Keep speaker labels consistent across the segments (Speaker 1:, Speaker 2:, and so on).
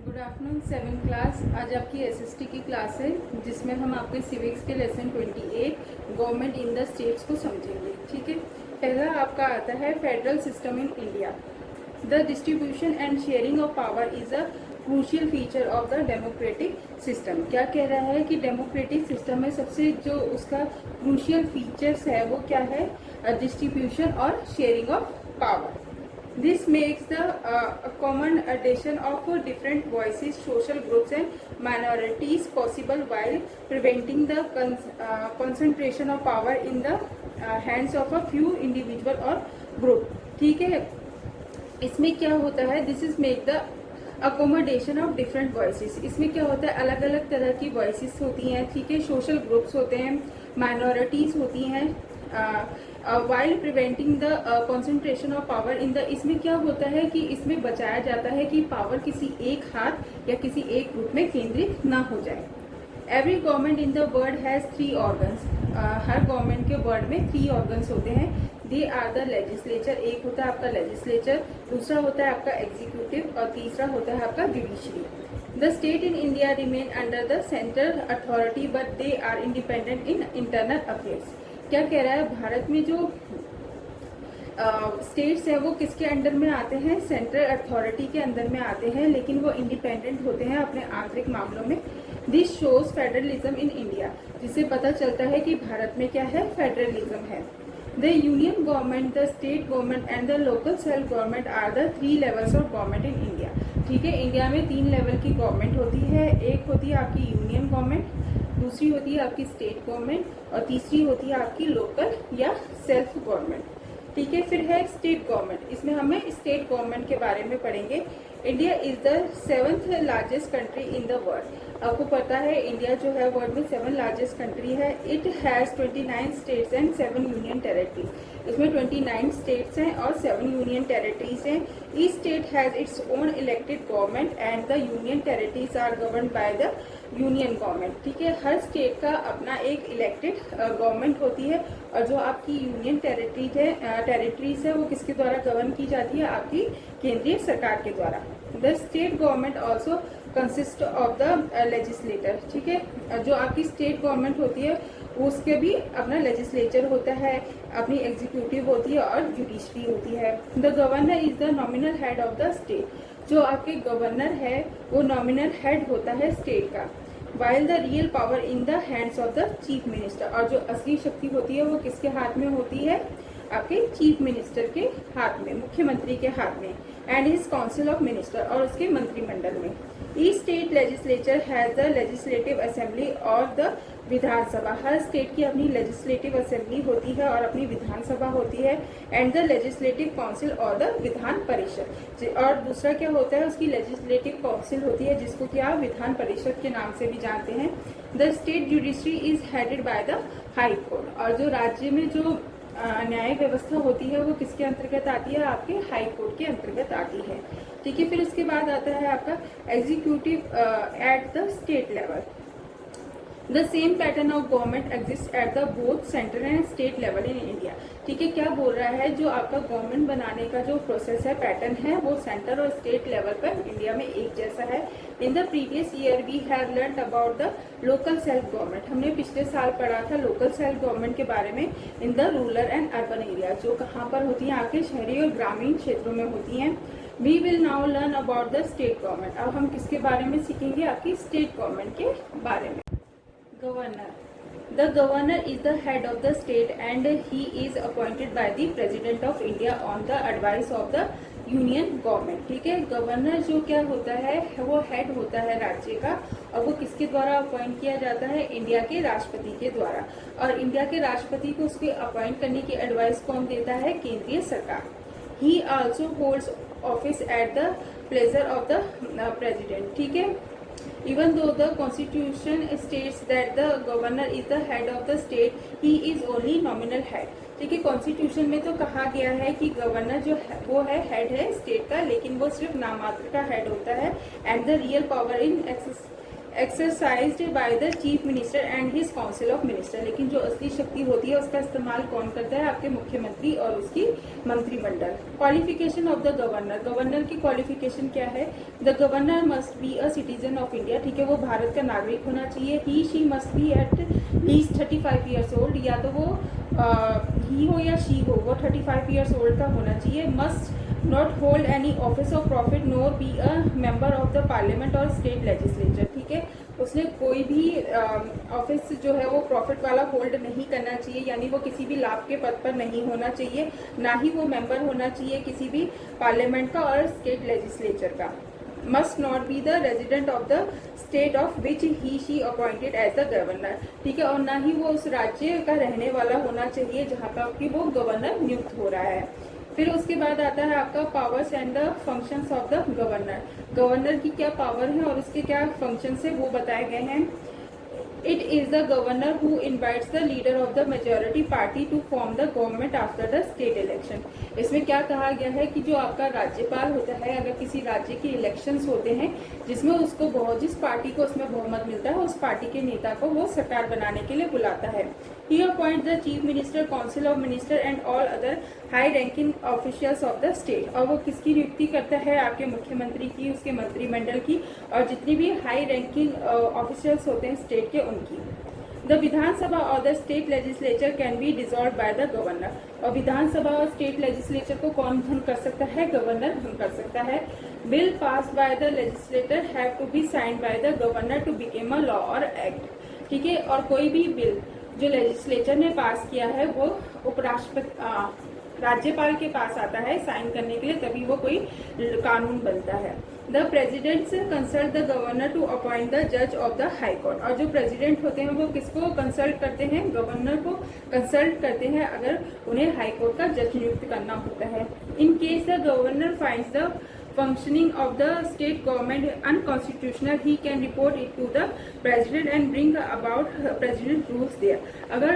Speaker 1: Good afternoon 7th class. आज आपकी SST की क्लास है जिसमें हम आपके सिविक्स के lesson 28 government in the states को समझेंगे। ठीक है, पहला आपका आता है federal system in India. The distribution and sharing of power is a crucial feature of the democratic system. क्या कह रहा है कि डेमोक्रेटिक सिस्टम में सबसे जो उसका क्रूशियल फीचर्स है वो क्या है? डिस्ट्रीब्यूशन और sharing of power. This makes the accommodation of different voices, social groups and minorities possible while preventing the concentration of power in the hands of a few individual or group। ठीक है, इसमें क्या होता है? This is make the accommodation of different voices. इसमें क्या होता है? अलग अलग तरह की वॉइसेस होती हैं। ठीक है, सोशल ग्रुप्स होते हैं, माइनॉरिटीज होती हैं। While preventing the concentration of power in the, इसमें क्या होता है कि इसमें बचाया जाता है कि पावर किसी एक हाथ या किसी एक ग्रुप में केंद्रित ना हो जाए। Every government in the world has 3 organs. हर गवर्नमेंट के वर्ल्ड में 3 ऑर्गन्स होते हैं। They are the legislature. एक होता है आपका लेजिस्लेचर, दूसरा होता है आपका एग्जीक्यूटिव और तीसरा होता है आपका judiciary. The state in India remain under the central authority but they are independent in internal affairs. क्या कह रहा है? भारत में जो स्टेट्स हैं वो किसके अंडर में आते हैं? सेंट्रल अथॉरिटी के अंदर में आते हैं, लेकिन वो इंडिपेंडेंट होते हैं अपने आंतरिक मामलों में। This shows federalism in India, जिससे पता चलता है कि भारत में क्या है? फेडरलिज्म है। The union government, the state government and the local self government are the 3 levels of government in India. ठीक है, इंडिया में 3 लेवल की गवर्नमेंट होती है। एक होती है आपकी यूनियन गवर्नमेंट, दूसरी होती है आपकी स्टेट गवर्नमेंट और तीसरी होती है आपकी लोकल या सेल्फ गवर्नमेंट। ठीक है, फिर है स्टेट गवर्नमेंट। इसमें हमें स्टेट गवर्नमेंट के बारे में पढ़ेंगे। India is the 7th largest country in the world. आपको पता है इंडिया जो है वर्ल्ड में 7 लार्जेस्ट कंट्री है। It has 29 states and 7 union territories. इसमें 29 स्टेट्स हैं और 7 यूनियन टेरिटरीज हैं। Each state has its own elected government and the union territories are governed by the union government. ठीक है, हर स्टेट का अपना एक इलेक्टेड गवर्नमेंट होती है और जो आपकी यूनियन टेरिटरीज है वो किसके द्वारा गवर्न की जाती है? आपकी केंद्रीय सरकार के द्वारा। The state government also consist of the legislator. ठीक है, जो आपकी स्टेट गवर्नमेंट होती है उसके भी अपना लेजिस्लेचर होता है, अपनी एग्जीक्यूटिव होती है और जुडिशरी होती है। The governor is the nominal head of the state. जो आपके गवर्नर है वो नॉमिनल हेड होता है स्टेट का। While the real power in the hands of the chief minister. और जो असली शक्ति होती है वो किसके हाथ में होती है? आपके चीफ मिनिस्टर के हाथ में, मुख्यमंत्री के हाथ में। And his council of minister, और उसके मंत्रिमंडल में। Each state legislature has the legislative assembly और द विधानसभा। हर स्टेट की अपनी लेजिस्लेटिव असेंबली होती है और अपनी विधानसभा होती है। एंड द लेजिस्लेटिव काउंसिल और द विधान परिषद। और दूसरा क्या होता है? उसकी लेजिस्लेटिव काउंसिल होती है जिसको कि आप विधान परिषद के नाम से भी जानते हैं। The state judiciary is headed by the high court. और जो राज्य में जो न्याय व्यवस्था होती है वो किसके अंतर्गत आती है? आपके हाई कोर्ट के अंतर्गत आती है। ठीक है, फिर उसके बाद आता है आपका executive at the state level. The same pattern of government exist at the both central and state level in India. ठीक है, क्या बोल रहा है? जो आपका गवर्नमेंट बनाने का जो प्रोसेस है, पैटर्न है, वो सेंटर और स्टेट लेवल पर इंडिया में एक जैसा है। In the previous year we have learn about the local self government. हमने पिछले साल पढ़ा था लोकल सेल्फ गवर्नमेंट के बारे में in the rural and urban area, जो कहाँ पर होती हैं? आपके शहरी और ग्रामीण क्षेत्रों में होती हैं। We will now learn about the state government. अब हम किसके बारे में सीखेंगे? आपकी स्टेट गवर्नमेंट के बारे में। Governor. The governor is the head of the state and he is appointed by the president of India on the advice of the union government. ठीक है, गवर्नर जो क्या होता है वो हेड होता है राज्य का और वो किसके द्वारा अपॉइंट किया जाता है? इंडिया के राष्ट्रपति के द्वारा। और इंडिया के राष्ट्रपति को उसके अपॉइंट करने की एडवाइस कौन देता है? केंद्रीय सरकार। ही also holds office at the pleasure of the president. ठीक है, even though the constitution states that the governor is the head of the state, he is only nominal head। ठीक है, कॉन्स्टिट्यूशन में तो कहा गया है कि गवर्नर जो है वो है हेड है स्टेट का, लेकिन वो सिर्फ नामात्र का हेड होता है। And the real power in exercised by the chief minister and his council of minister. लेकिन जो असली शक्ति होती है उसका इस्तेमाल कौन करता है? आपके मुख्यमंत्री और उसकी मंत्रिमंडल। Qualification of the governor, governor की क्वालिफिकेशन क्या है? The governor must be a citizen of India, ठीक है, वो भारत का नागरिक होना चाहिए। He she must be at least 35 years old, या तो वो ही हो या शी हो, वो 35 ईयर्स ओल्ड का होना चाहिए। Must not hold any office of profit NOR be a member of the parliament और स्टेट लेजिस्लेचर, ठीक है, उसने कोई भी ऑफिस जो है वो प्रॉफिट वाला होल्ड नहीं करना चाहिए, यानी वो किसी भी लाभ के पद पर नहीं होना चाहिए, ना ही वो मेंबर होना चाहिए किसी भी पार्लियामेंट का और स्टेट लेजिस्लेचर का। Must not be the resident of the state of which he she appointed as the governor, ठीक है, और ना ही वो उस राज्य का रहने वाला होना चाहिए जहाँ पर कि वो गवर्नर नियुक्त हो रहा है। फिर उसके बाद आता है आपका powers and the functions of the governor. Governor की क्या पावर है और उसके क्या फंक्शंस है वो बताए गए हैं। It is the governor who invites the leader of the majority party to form the government after the state election. इसमें क्या कहा गया है कि जो आपका राज्यपाल होता है, अगर किसी राज्य के इलेक्शंस होते हैं जिसमें उसको बहुत, जिस पार्टी को उसमें बहुमत मिलता है उस पार्टी के नेता को वो सरकार बनाने के लिए बुलाता है। He appoints the chief minister, council of minister and all other high ranking officials of the state। और वो किसकी नियुक्ति करता है? आपके मुख्यमंत्री की, उसके मंत्रिमंडल की, और जितनी भी हाई रैंकिंग ऑफिशियल्स होते हैं स्टेट के उनकी। द विधानसभा और the state legislature can be dissolve bye the governor. और विधानसभा और स्टेट लेजिस्लेचर को कौन भंग कर सकता है? गवर्नर भंग कर सकता है। Bill pass by the legislator have to be signed by the governor to become a law और एक्ट, ठीक है, और कोई भी बिल जो लेजिस्लेचर ने पास किया है वो उपराष्ट्रपति राज्यपाल के पास आता है साइन करने के लिए, तभी वो कोई कानून बनता है। The president consult the governor to appoint the जज ऑफ द हाई कोर्ट। और जो प्रेसिडेंट होते हैं वो किसको कंसल्ट करते हैं? गवर्नर को कंसल्ट करते हैं अगर उन्हें हाई कोर्ट का जज नियुक्त करना होता है। In case the governor finds the functioning of the state government unconstitutional, he can report it to the president and bring about president rules there। अगर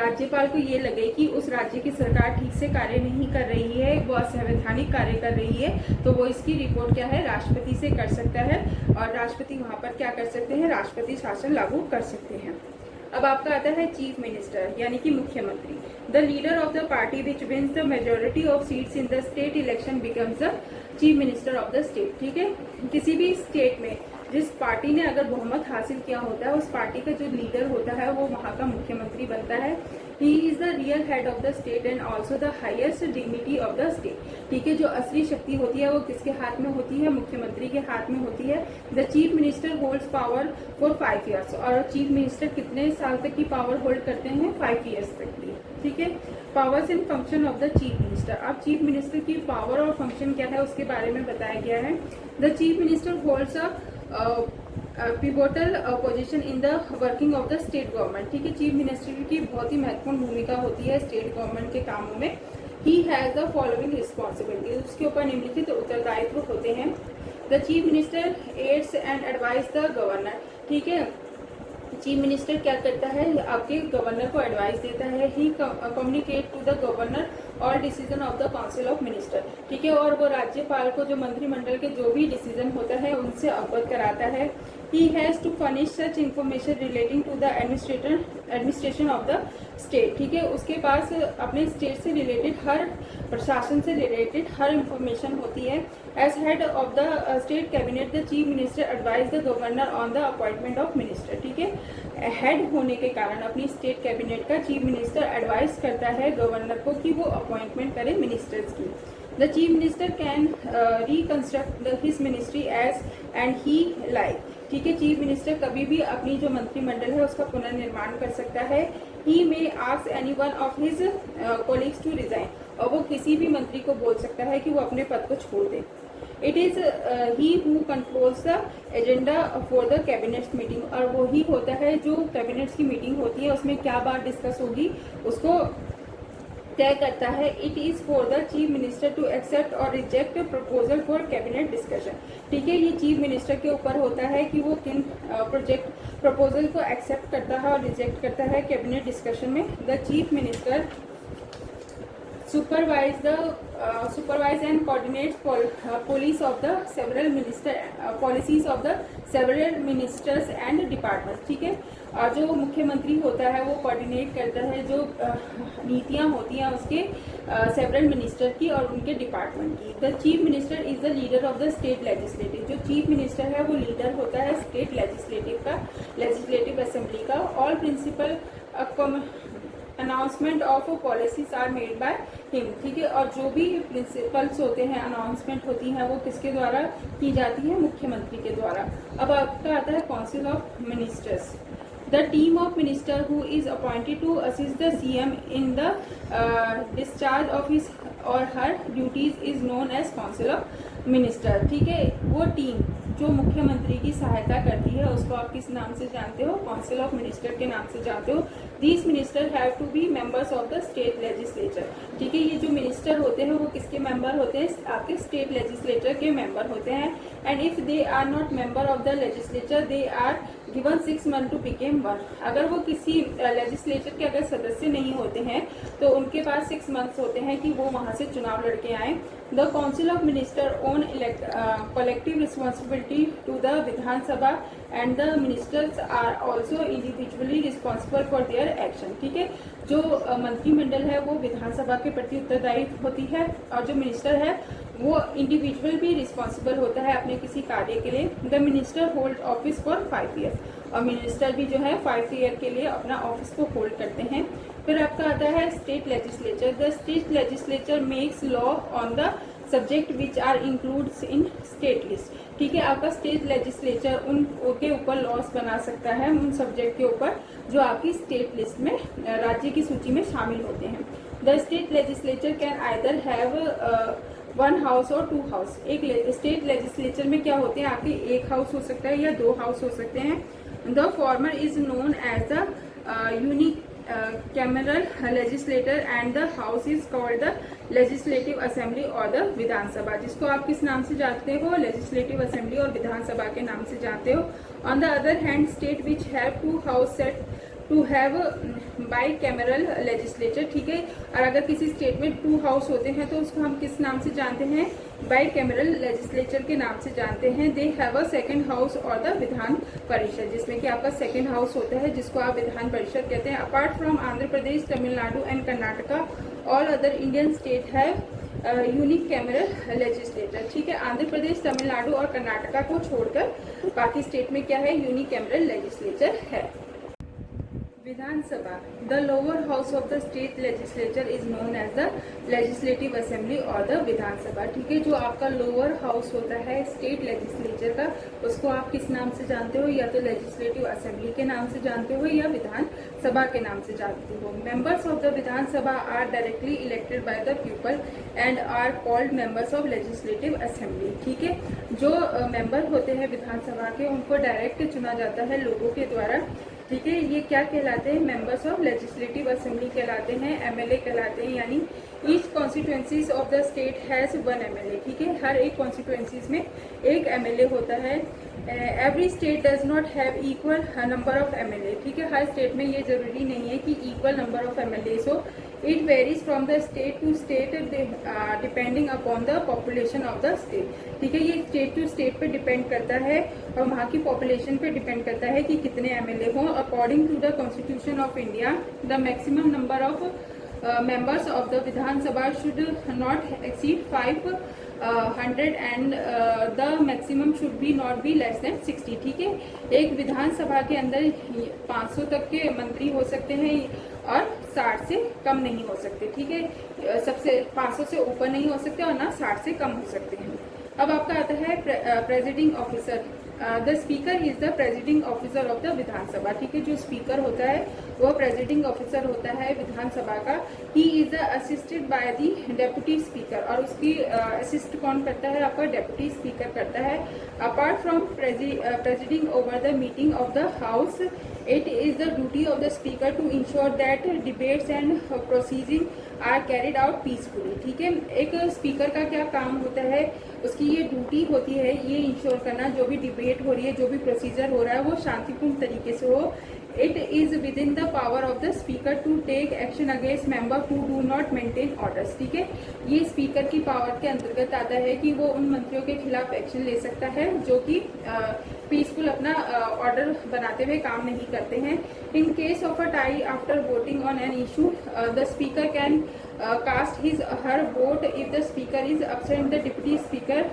Speaker 1: राज्यपाल को ये लगे कि उस राज्य की सरकार ठीक से कार्य नहीं कर रही है, वो असंवैधानिक कार्य कर रही है, तो वो इसकी रिपोर्ट क्या है? राष्ट्रपति से कर सकता है, और राष्ट्रपति वहाँ पर क्या कर सकते हैं? राष्ट्रपति शासन लागू कर सकते हैं। अब आपका आता है चीफ मिनिस्टर यानी कि मुख्यमंत्री। The leader of the party which wins the majority of seats in the state election becomes the chief minister of the state, ठीक है, किसी भी स्टेट में जिस पार्टी ने अगर बहुमत हासिल किया होता है उस पार्टी का जो लीडर होता है वो वहाँ का मुख्यमंत्री बनता है। He is the real head of the state and also the highest dignity of the state, ठीक है, जो असली शक्ति होती है वो किसके हाथ में होती है? मुख्यमंत्री के हाथ में होती है। The chief minister holds power for 5 years. और चीफ मिनिस्टर कितने साल तक की पावर होल्ड करते हैं? 5 ईयर्स तक की, ठीक है। Powers and function of the chief minister. अब चीफ मिनिस्टर की पावर और फंक्शन क्या है उसके बारे में बताया गया है। The chief minister holds a pivotal position in the working of the state government, ठीक है, चीफ मिनिस्टर की बहुत ही महत्वपूर्ण भूमिका होती है स्टेट गवर्नमेंट के कामों में। He has the following responsibility, उसके ऊपर निम्नलिखित उत्तरदायित्व होते हैं। The chief minister aids and advice the governor, ठीक है, चीफ मिनिस्टर क्या करता है? आपके गवर्नर को एडवाइस देता है। He communicate to the governor all decision of the council of minister, ठीक है, और वो राज्यपाल को जो मंत्रिमंडल के जो भी डिसीजन होता है उनसे अवगत कराता है। He has to furnish such information relating to the administration of the state, ठीक है, उसके पास अपने स्टेट से रिलेटेड हर प्रशासन से रिलेटेड हर इंफॉर्मेशन होती है। As head of the state cabinet the chief minister advise the governor on the appointment of minister, ठीक है, हेड होने के कारण अपनी स्टेट कैबिनेट का चीफ मिनिस्टर एडवाइस करता है गवर्नर को कि वो अपॉइंटमेंट करे मिनिस्टर्स की। The chief minister can reconstruct his ministry as and he like, ठीक है, चीफ मिनिस्टर कभी भी अपनी जो मंत्रिमंडल है उसका पुनर्निर्माण कर सकता है। He may ask any one of his colleagues to resign, और वो किसी भी मंत्री को बोल सकता है कि वो अपने पद को छोड़ दे। It is he who controls the agenda for the cabinet meeting, और वो ही होता है जो कैबिनेट की मीटिंग होती है उसमें क्या बात डिस्कस होगी उसको तय करता है। It is for the chief minister to accept और reject proposal for cabinet discussion, ठीक है, ये चीफ मिनिस्टर के ऊपर होता है कि वो किन प्रपोजल को एक्सेप्ट करता है और रिजेक्ट करता है कैबिनेट डिस्कशन में। The chief minister supervise the supervise and coordinates policies of the several ministers and departments। ठीक है, जो मुख्यमंत्री होता है वो कोऑर्डिनेट करता है जो नीतियां होती हैं उसके सेवरल मिनिस्टर की और उनके डिपार्टमेंट की। The chief minister is the leader of the state legislative. जो चीफ मिनिस्टर है वो लीडर होता है स्टेट लेजिस्लेटिव असेंबली का। All principal announcement of policies are made by him. ठीक है, और जो भी प्रिंसिपल्स होते हैं, अनाउंसमेंट होती हैं, वो किसके द्वारा की जाती है? मुख्यमंत्री के द्वारा। अब आपका आता है council of ministers. The team of minister who is appointed to assist the CM in the discharge of his or her duties is known as council of minister। ठीक है, वो टीम जो मुख्यमंत्री की सहायता करती है उसको आप किस नाम से जानते हो? काउंसिल ऑफ मिनिस्टर के नाम से जानते हो। These minister have to be members of the state legislature. ठीक है, ये जो मिनिस्टर होते हैं वो किसके मेंबर होते हैं? आपके स्टेट लेजिस्लेचर के मेंबर होते हैं। And if they are not member of the legislature they are given 6 months to become one. अगर वो किसी लेजिस्लेचर के अगर सदस्य नहीं होते हैं तो उनके पास 6 months होते हैं कि वो वहां से चुनाव लड़के आए। The council of minister own collective responsibility to the Vidhansabha and the ministers are also individually responsible for their action. ठीक है, जो मंत्रिमंडल है वो विधानसभा के प्रति उत्तरदायी होती है और जो मिनिस्टर है वो इंडिविजुअल भी रिस्पॉन्सिबल होता है अपने किसी कार्य के लिए। The minister hold office for 5 years। और मिनिस्टर भी जो है 5 year के लिए अपना ऑफिस को होल्ड करते हैं। फिर आपका आता है state legislature. The state legislature makes law on the subject which are includes in state list. ठीक है, आपका स्टेट लेजिस्लेचर उनके ऊपर लॉस बना सकता है उन सब्जेक्ट के ऊपर जो आपकी स्टेट लिस्ट में राज्य की सूची में शामिल होते हैं। The state legislature can either have 1 house और 2 हाउस। एक स्टेट लेजिस्लेचर में क्या होते हैं? आपके 1 हाउस हो सकता है या 2 हाउस हो सकते हैं। The former is known as the unicameral legislator and the house is called the legislative assembly और द विधानसभा। जिसको आप किस नाम से जानते हो? लेजिस्लेटिव असेंबली और विधानसभा के नाम से जानते हो। On the other hand state which have 2 house set to have bicameral legislature. ठीक है, और अगर किसी स्टेट में 2 हाउस होते हैं तो उसको हम किस नाम से जानते हैं? बाई कैमरल लेजिस्लेचर के नाम से जानते हैं। They have a second house और द विधान परिषद, जिसमें कि आपका सेकेंड हाउस होता है जिसको आप विधान परिषद कहते हैं। Apart from Andhra Pradesh, Tamil Nadu and Karnataka all other Indian state have unique cameral legislator. ठीक है, आंध्र प्रदेश, तमिलनाडु और कर्नाटका को छोड़कर बाकी स्टेट में क्या है? यूनिक कैमरल लेजिस्लेचर है। Vidhan Sabha. The lower house of the state legislature is known as the legislative assembly और द विधानसभा। ठीक है, जो आपका लोअर हाउस होता है स्टेट लेजिस्लेचर का उसको आप किस नाम से जानते हो? या तो लेजिस्लेटिव असेंबली के नाम से जानते हो या विधानसभा के नाम से जानते हो। Members of the Vidhansabha are directly elected by the people and are called members of legislative assembly. ठीक है, जो मेंबर होते हैं विधानसभा के उनको डायरेक्ट चुना जाता है लोगों के द्वारा। ठीक है, ये क्या कहलाते हैं? मेंबर्स ऑफ लेजिस्लेटिव असेंबली कहलाते हैं, एमएलए कहलाते हैं। यानी each constituencies of the state has 1 MLA. ठीक है, हर एक कॉन्स्टिट्यूएंसीज में एक एमएलए होता है। Every state does not have equal number of MLA. ठीक है, हर स्टेट में ये जरूरी नहीं है कि इक्वल नंबर ऑफ एमएलए हो। It varies from the state to state depending upon the population of the state. ठीक है, ये स्टेट टू स्टेट पे डिपेंड करता है और वहाँ की पॉपुलेशन पे डिपेंड करता है कि कितने एमएलए हों। According to the constitution of India, the maximum number of members of the Vidhan Sabha should not exceed 500 and the maximum should be not be less than 60। ठीक है, एक विधानसभा के अंदर 500 तक के मंत्री हो सकते हैं और 60 से कम नहीं हो सकते। ठीक है, सबसे 500 से ऊपर नहीं हो सकते और ना 60 से कम हो सकते हैं। अब आपका आता है presiding officer. The speaker is the presiding officer of the Vidhan Sabha. ठीक है, जो स्पीकर होता है वो प्रेसिडिंग ऑफिसर होता है विधानसभा का। He is assisted by the deputy speaker, और उसकी असिस्ट कौन करता है? आपका डेप्यूटी स्पीकर करता है। Apart from presiding over the meeting of the house It is the duty of the speaker to ensure that debates and proceedings are carried out peacefully. ठीक है, एक स्पीकर का क्या काम होता है, उसकी ये ड्यूटी होती है ये इंश्योर करना जो भी डिबेट हो रही है, जो भी प्रोसीजर हो रहा है वो शांतिपूर्ण तरीके से हो. It is within the power of the speaker to take action against member who do not maintain orders. ठीक है, ये स्पीकर की पावर के अंतर्गत आता है कि वो उन मंत्रियों के खिलाफ एक्शन ले सकता है जो कि पीसफुल अपना ऑर्डर बनाते हुए काम नहीं करते हैं. In case of a tie after voting on an issue the speaker can cast his her vote if the speaker is absent. The deputy speaker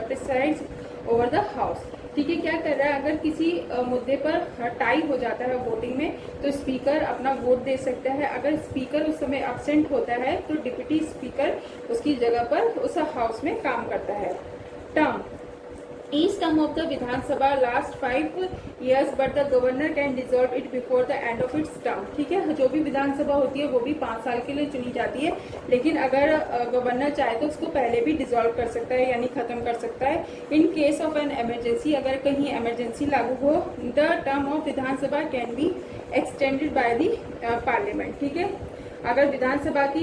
Speaker 1: presides over the house. ठीक है, क्या कर रहा है, अगर किसी मुद्दे पर टाई हो जाता है वोटिंग में तो स्पीकर अपना वोट दे सकता है. अगर स्पीकर उस समय एब्सेंट होता है तो डिप्टी स्पीकर उसकी जगह पर उस हाउस में काम करता है. Term Each term of the Vidhan Sabha lasts 5 years, but the governor can dissolve it before the end of its term. ठीक है, जो भी विधानसभा होती है वो भी 5 साल के लिए चुनी जाती है, लेकिन अगर गवर्नर चाहे तो उसको पहले भी डिसॉल्व कर सकता है यानी खत्म कर सकता है. इन केस ऑफ एन इमरजेंसी, अगर कहीं इमरजेंसी लागू हो, the term of Vidhan Sabha can be extended by the parliament. ठीक है, अगर विधानसभा की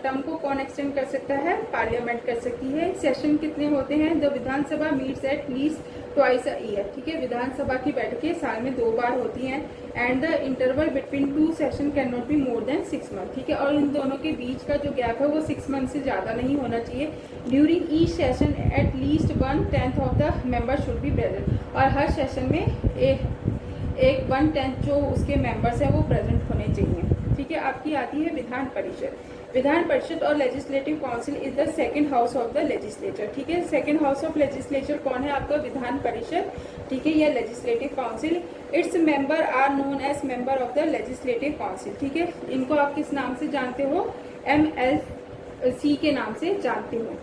Speaker 1: टर्म को कौन एक्सटेंड कर सकता है, पार्लियामेंट कर सकती है. सेशन कितने होते हैं, the Vidhan Sabha meets at least twice a year. ठीक है, विधानसभा की बैठकें साल में 2 बार होती हैं. And the interval between 2 session can not be more than 6 month. ठीक है, और इन दोनों के बीच का जो गैप है वो 6 मंथ से ज्यादा नहीं होना चाहिए. During each session at least 1/10 of the member should be present. और हर सेशन में एक 1/10 जो उसके मेंबर्स है वो प्रेजेंट होने चाहिए. ठीक है, आपकी आती है विधान परिषद. विधान परिषद और legislative council is the second house of the legislature. ठीक है, सेकंड हाउस ऑफ लेजिस्लेचर कौन है, आपका विधान परिषद. ठीक है, या legislative council. Its member are known as member of the legislative council. ठीक है, इनको आप किस नाम से जानते हो, MLC के नाम से जानते हो.